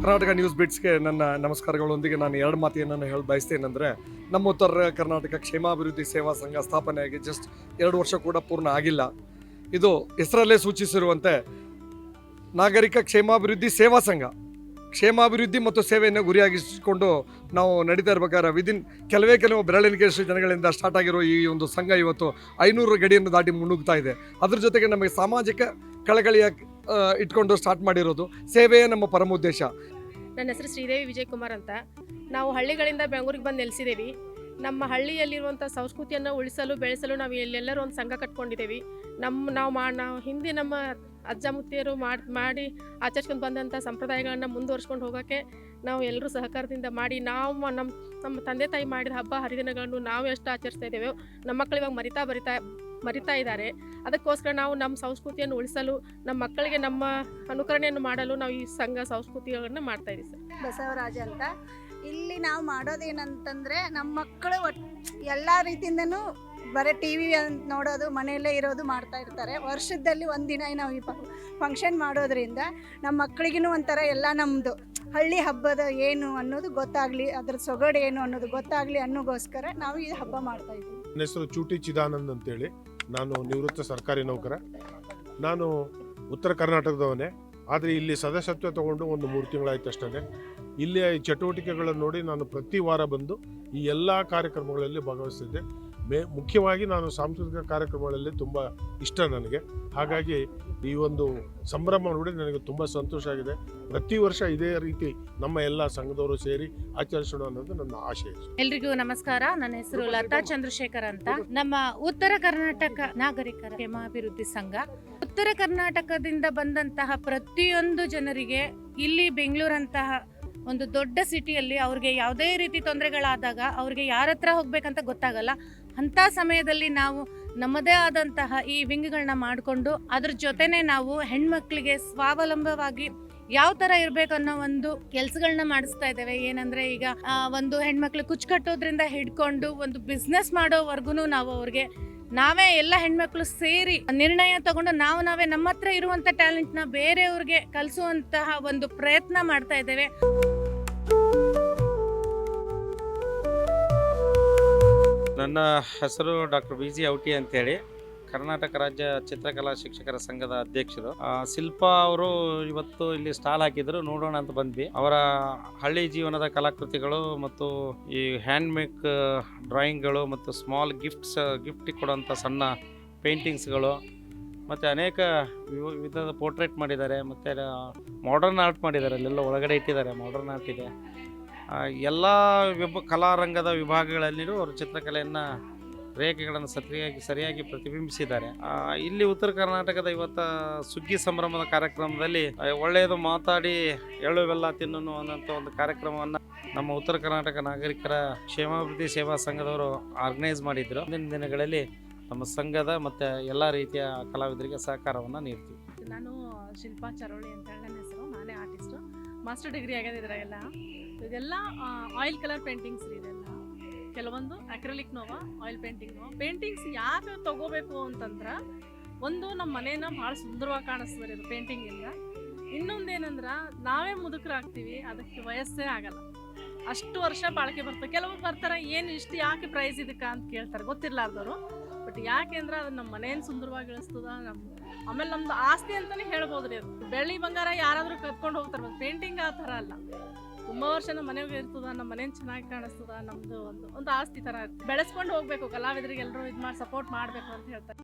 Karnataka news ಬಿಟ್ಸ್ಗೆ ನನ್ನ ನಮಸ್ಕಾರಗಳೊಂದಿಗೆ ನಾನು ಎರಡು ಮಾತೇನನ್ನು ಹೇಳಿ ಬಯಸ್ತೇನೆಂದರೆ, ನಮ್ಮ ಉತ್ತರ ಕರ್ನಾಟಕ ಕ್ಷೇಮಾಭಿವೃದ್ಧಿ ಸೇವಾ ಸಂಘ ಸ್ಥಾಪನೆಯಾಗಿ ಜಸ್ಟ್ 2 ವರ್ಷ ಕೂಡ ಪೂರ್ಣ ಆಗಿಲ್ಲ. ಇದು ಹೆಸರಲ್ಲೇ ಸೂಚಿಸಿರುವಂತೆ ನಾಗರಿಕ ಕ್ಷೇಮಾಭಿವೃದ್ಧಿ ಸೇವಾ ಸಂಘ, ಕ್ಷೇಮಾಭಿವೃದ್ಧಿ ಮತ್ತು ಸೇವೆಯನ್ನು ಗುರಿಯಾಗಿಸಿಕೊಂಡು ನಾವು ನಡೀತಾ ಇರಬೇಕಾದ್ರೆ ವಿದಿನ್ ಕೆಲವು ಬೆರಳೆಣಿಕೆಯಷ್ಟು ಜನಗಳಿಂದ ಸ್ಟಾರ್ಟ್ ಆಗಿರೋ ಈ ಒಂದು ಸಂಘ ಇವತ್ತು 500 ಗಡಿಯನ್ನು ದಾಟಿ ಮುನ್ನುಗ್ತಾ ಇದೆ. ಅದ್ರ ಜೊತೆಗೆ ನಮಗೆ ಸಾಮಾಜಿಕ ಕಳಕಳಿಯ ಇಟ್ಕೊಂಡು ಸ್ಟಾರ್ಟ್ ಮಾಡಿರೋದು ಸೇವೆಯೇ ನಮ್ಮ ಪರಮ ಉದ್ದೇಶ. ನನ್ನ ಹೆಸರು ಶ್ರೀದೇವಿ ವಿಜಯಕುಮಾರ್ ಅಂತ. ನಾವು ಹಳ್ಳಿಗಳಿಂದ ಬೆಂಗಳೂರಿಗೆ ಬಂದು ನೆಲೆಸಿದ್ದೇವೆ. ನಮ್ಮ ಹಳ್ಳಿಯಲ್ಲಿರುವಂಥ ಸಂಸ್ಕೃತಿಯನ್ನು ಉಳಿಸಲು ಬೆಳೆಸಲು ನಾವು ಎಲ್ಲರೂ ಒಂದು ಸಂಘ ಕಟ್ಕೊಂಡಿದ್ದೇವೆ. ನಾವು ಹಿಂದೆ ನಮ್ಮ ಅಜ್ಜ ಮುತ್ತಿಯರು ಮಾಡಿ ಆಚರಿಸ್ಕೊಂಡು ಬಂದಂಥ ಸಂಪ್ರದಾಯಗಳನ್ನು ಮುಂದುವರ್ಸ್ಕೊಂಡು ಹೋಗೋಕ್ಕೆ ನಾವು ಎಲ್ಲರೂ ಸಹಕಾರದಿಂದ ಮಾಡಿ ನಮ್ಮ ತಂದೆ ತಾಯಿ ಮಾಡಿದ ಹಬ್ಬ ಹರಿದಿನಗಳನ್ನು ನಾವು ಎಷ್ಟು ಆಚರಿಸ್ತಾ ಇದ್ದೇವೆ, ನಮ್ಮ ಮಕ್ಕಳು ಇವಾಗ ಮರಿತಾ ಇದ್ದಾರೆ. ಅದಕ್ಕೋಸ್ಕರ ನಾವು ನಮ್ಮ ಸಂಸ್ಕೃತಿಯನ್ನು ಉಳಿಸಲು, ನಮ್ಮ ಮಕ್ಕಳಿಗೆ ನಮ್ಮ ಅನುಕರಣೆಯನ್ನು ಮಾಡಲು ನಾವು ಈ ಸಂಘ ಸಂಸ್ಕೃತಿಗಳನ್ನು ಮಾಡ್ತಾ ಇದ್ದೀವಿ ಸರ್. ಬಸವರಾಜ ಅಂತ. ಇಲ್ಲಿ ನಾವು ಮಾಡೋದೇನಂತಂದರೆ ನಮ್ಮ ಮಕ್ಕಳು ಎಲ್ಲ ರೀತಿಯಿಂದನೂ ಬರೀ ಟಿ ವಿ ನೋಡೋದು, ಮನೆಯಲ್ಲೇ ಇರೋದು ಮಾಡ್ತಾ ಇರ್ತಾರೆ. ವರ್ಷದಲ್ಲಿ ಒಂದಿನ ನಾವು ಈ ಫಂಕ್ಷನ್ ಮಾಡೋದ್ರಿಂದ ನಮ್ಮ ಮಕ್ಕಳಿಗೂ ಒಂಥರ ಎಲ್ಲ ನಮ್ಮದು ಹಳ್ಳಿ ಹಬ್ಬದ ಏನು ಅನ್ನೋದು ಗೊತ್ತಾಗಲಿ, ಅದ್ರ ಸೊಗಡು ಏನು ಅನ್ನೋದು ಗೊತ್ತಾಗಲಿ ಅನ್ನೋಗೋಸ್ಕರ ನಾವು ಈ ಹಬ್ಬ ಮಾಡ್ತಾ ಇದ್ದೀವಿ. ನನ್ನ ಹೆಸರು ಚೂಟಿ ಚಿದಾನಂದ್ ಅಂತೇಳಿ. ನಾನು ನಿವೃತ್ತ ಸರ್ಕಾರಿ ನೌಕರ. ನಾನು ಉತ್ತರ ಕರ್ನಾಟಕದವನೇ, ಆದರೆ ಇಲ್ಲಿ ಸದಸ್ಯತ್ವ ತಗೊಂಡು ಒಂದು 3 ತಿಂಗಳಾಯ್ತು ಅಷ್ಟೇ. ಇಲ್ಲಿಯ ಚಟುವಟಿಕೆಗಳನ್ನು ನೋಡಿ ನಾನು ಪ್ರತಿ ವಾರ ಬಂದು ಈ ಎಲ್ಲ ಕಾರ್ಯಕ್ರಮಗಳಲ್ಲಿ ಭಾಗವಹಿಸ್ತಿದ್ದೆ. ಮುಖ್ಯವಾಗಿ ನಾನು ಸಾಂಸ್ಕೃತಿಕ ಕಾರ್ಯಕ್ರಮಗಳಲ್ಲಿ ತುಂಬ ಇಷ್ಟ ನನಗೆ. ಹಾಗಾಗಿ ಈ ಒಂದು ಸಂಭ್ರಮ ನೋಡಿ ನನಗೆ ತುಂಬ ಸಂತೋಷ ಆಗಿದೆ. ಪ್ರತಿ ವರ್ಷ ಇದೇ ರೀತಿ ನಮ್ಮ ಎಲ್ಲ ಸಂಘದವರು ಸೇರಿ ಆಚರಿಸೋಣ ಅನ್ನೋದು ನನ್ನ ಆಶಯ. ಎಲ್ರಿಗೂ ನಮಸ್ಕಾರ. ನನ್ನ ಹೆಸರು ಲತಾ ಚಂದ್ರಶೇಖರ್ ಅಂತ. ನಮ್ಮ ಉತ್ತರ ಕರ್ನಾಟಕ ನಾಗರಿಕರ ಕ್ಷೇಮಾಭಿವೃದ್ಧಿ ಸಂಘ ಉತ್ತರ ಕರ್ನಾಟಕದಿಂದ ಬಂದಂತಹ ಪ್ರತಿಯೊಂದು ಜನರಿಗೆ ಇಲ್ಲಿ ಬೆಂಗಳೂರಂತಹ ಒಂದು ದೊಡ್ಡ ಸಿಟಿಯಲ್ಲಿ ಅವ್ರಿಗೆ ಯಾವುದೇ ರೀತಿ ತೊಂದರೆಗಳಾದಾಗ ಅವ್ರಿಗೆ ಯಾರ ಹತ್ರ ಹೋಗ್ಬೇಕಂತ ಗೊತ್ತಾಗಲ್ಲ. ಅಂಥ ಸಮಯದಲ್ಲಿ ನಾವು ನಮ್ಮದೇ ಆದಂತಹ ಈ ವಿಂಗ್ಗಳನ್ನ ಮಾಡಿಕೊಂಡು ಅದ್ರ ಜೊತೆನೆ ನಾವು ಹೆಣ್ಮಕ್ಳಿಗೆ ಸ್ವಾವಲಂಬವಾಗಿ ಯಾವ ಥರ ಇರಬೇಕು ಅನ್ನೋ ಒಂದು ಕೆಲಸಗಳನ್ನ ಮಾಡಿಸ್ತಾ ಇದ್ದೇವೆ. ಏನಂದರೆ ಈಗ ಒಂದು ಹೆಣ್ಮಕ್ಳು ಕುಚ್ಚು ಕಟ್ಟೋದ್ರಿಂದ ಹಿಡ್ಕೊಂಡು ಒಂದು ಬಿಸ್ನೆಸ್ ಮಾಡೋವರೆಗೂ ನಾವು ಅವ್ರಿಗೆ ನಾವೇ ಎಲ್ಲ ಹೆಣ್ಮಕ್ಳು ಸೇರಿ ನಿರ್ಣಯ ತಗೊಂಡು ನಾವೇ ನಮ್ಮ ಹತ್ರ ಇರುವಂಥ ಟ್ಯಾಲೆಂಟ್ನ ಬೇರೆಯವ್ರಿಗೆ ಕಲಿಸುವಂತಹ ಒಂದು ಪ್ರಯತ್ನ ಮಾಡ್ತಾ ಇದ್ದೇವೆ. ನನ್ನ ಹೆಸರು ಡಾಕ್ಟರ್ BG ಔಟಿ ಅಂತೇಳಿ, ಕರ್ನಾಟಕ ರಾಜ್ಯ ಚಿತ್ರಕಲಾ ಶಿಕ್ಷಕರ ಸಂಘದ ಅಧ್ಯಕ್ಷರು. ಶಿಲ್ಪಾ ಅವರು ಇವತ್ತು ಇಲ್ಲಿ ಸ್ಟಾಲ್ ಹಾಕಿದ್ರು, ನೋಡೋಣ ಅಂತ ಬಂದ್ವಿ. ಅವರ ಹಳ್ಳಿ ಜೀವನದ ಕಲಾಕೃತಿಗಳು ಮತ್ತು ಈ ಹ್ಯಾಂಡ್ ಮೇಕ್ ಡ್ರಾಯಿಂಗ್ಗಳು ಮತ್ತು ಸ್ಮಾಲ್ ಗಿಫ್ಟ್ ಕೊಡುವಂಥ ಸಣ್ಣ ಪೇಂಟಿಂಗ್ಸ್ಗಳು ಮತ್ತು ಅನೇಕ ವಿಧದ ಪೋರ್ಟ್ರೇಟ್ ಮಾಡಿದ್ದಾರೆ. ಮತ್ತು ಮಾಡರ್ನ್ ಆರ್ಟ್ ಮಾಡಿದ್ದಾರೆ, ಅಲ್ಲೆಲ್ಲ ಒಳಗಡೆ ಇಟ್ಟಿದ್ದಾರೆ ಮಾಡರ್ನ್ ಆರ್ಟ್ ಇದೆ. ಎಲ್ಲ ಕಲಾರಂಗದ ವಿಭಾಗಗಳಲ್ಲಿಯೂ ಅವರು ಚಿತ್ರಕಲೆಯನ್ನು ರೇಖೆಗಳನ್ನು ಸರಿಯಾಗಿ ಪ್ರತಿಬಿಂಬಿಸಿದ್ದಾರೆ. ಇಲ್ಲಿ ಉತ್ತರ ಕರ್ನಾಟಕದ ಇವತ್ತು ಸುಗ್ಗಿ ಸಂಭ್ರಮದ ಕಾರ್ಯಕ್ರಮದಲ್ಲಿ ಒಳ್ಳೆಯದು ಮಾತಾಡಿ ಎಳ್ಳು ಬೆಲ್ಲ ತಿನ್ನೋನು ಅನ್ನೋಂಥ ಒಂದು ಕಾರ್ಯಕ್ರಮವನ್ನು ನಮ್ಮ ಉತ್ತರ ಕರ್ನಾಟಕ ನಾಗರಿಕರ ಕ್ಷೇಮಾಭಿವೃದ್ಧಿ ಸೇವಾ ಸಂಘದವರು ಆರ್ಗನೈಸ್ ಮಾಡಿದ್ರು. ಮುಂದಿನ ದಿನಗಳಲ್ಲಿ ನಮ್ಮ ಸಂಘದ ಮತ್ತು ಎಲ್ಲ ರೀತಿಯ ಕಲಾವಿದರಿಗೆ ಸಹಕಾರವನ್ನು ನೀಡ್ತೀವಿ. ನಾನು ಶಿಲ್ಪಾ ಚರೋಳಿ ಅಂತ ಹೇಳಿ ನನ್ನ ಹೆಸರು. ನಾನೇ ಆರ್ಟಿಸ್ಟು, ಮಾಸ್ಟರ್ ಡಿಗ್ರಿ ಆಗಿದೆ. ಇದೆಲ್ಲ ಆಯಿಲ್ ಕಲರ್ ಪೇಂಟಿಂಗ್ಸ್ ಇದೆಲ್ಲ. ಕೆಲವೊಂದು ಅಕ್ರಿಲಿಕ್ ನೋವಾ, ಆಯಿಲ್ ಪೇಂಟಿಂಗ್ಸ್ ಯಾಕೆ ತಗೋಬೇಕು ಅಂತಂದ್ರೆ, ಒಂದು ನಮ್ಮ ಮನೇನ ಭಾಳ ಸುಂದರವಾಗಿ ಕಾಣಿಸ್ತದೆ ಇದು ಪೇಂಟಿಂಗಿಂದ. ಇನ್ನೊಂದೇನಂದ್ರೆ ನಾವೇ ಮುದುಕರಾಗ್ತೀವಿ, ಅದಕ್ಕೆ ವಯಸ್ಸೇ ಆಗಲ್ಲ, ಅಷ್ಟು ವರ್ಷ ಬಾಳಿಕೆ ಬರ್ತದೆ. ಕೆಲವರು ಬರ್ತಾರೆ, ಏನು ಇಷ್ಟು ಯಾಕೆ ಪ್ರೈಸ್ ಇದಕ್ಕೆ ಅಂತ ಕೇಳ್ತಾರೆ, ಗೊತ್ತಿರಲಾರ್ದವರು. ಬಟ್ ಯಾಕೆ ಅಂದ್ರೆ ಅದು ನಮ್ಮ ಮನೇನ ಸುಂದರವಾಗಿ ಇಳಿಸ್ತದ. ಆಮೇಲೆ ನಮ್ದು ಆಸ್ತಿ ಅಂತಲೇ ಹೇಳ್ಬೋದು ರೀ. ಅದು ಬೆಳ್ಳಿ ಬಂಗಾರ ಯಾರಾದರೂ ಕತ್ಕೊಂಡು ಹೋಗ್ತಾರೆ, ಪೇಂಟಿಂಗ್ ಆ ಥರ ಅಲ್ಲ. ತುಂಬ ವರ್ಷ ನಮ್ಮ ಮನೆಗೆ ಇರ್ತದ, ನಮ್ಮ ಮನೇನ ಚೆನ್ನಾಗಿ ಕಾಣಿಸ್ತದ. ನಮ್ಮದು ಒಂದು ಆಸ್ತಿ ಥರ ಬೆಳೆಸ್ಕೊಂಡು ಹೋಗ್ಬೇಕು. ಕಲಾವಿದರಿಗೆ ಎಲ್ಲರೂ ಇದು ಮಾಡಿ ಸಪೋರ್ಟ್ ಮಾಡಬೇಕು ಅಂತ ಹೇಳ್ತಾರೆ.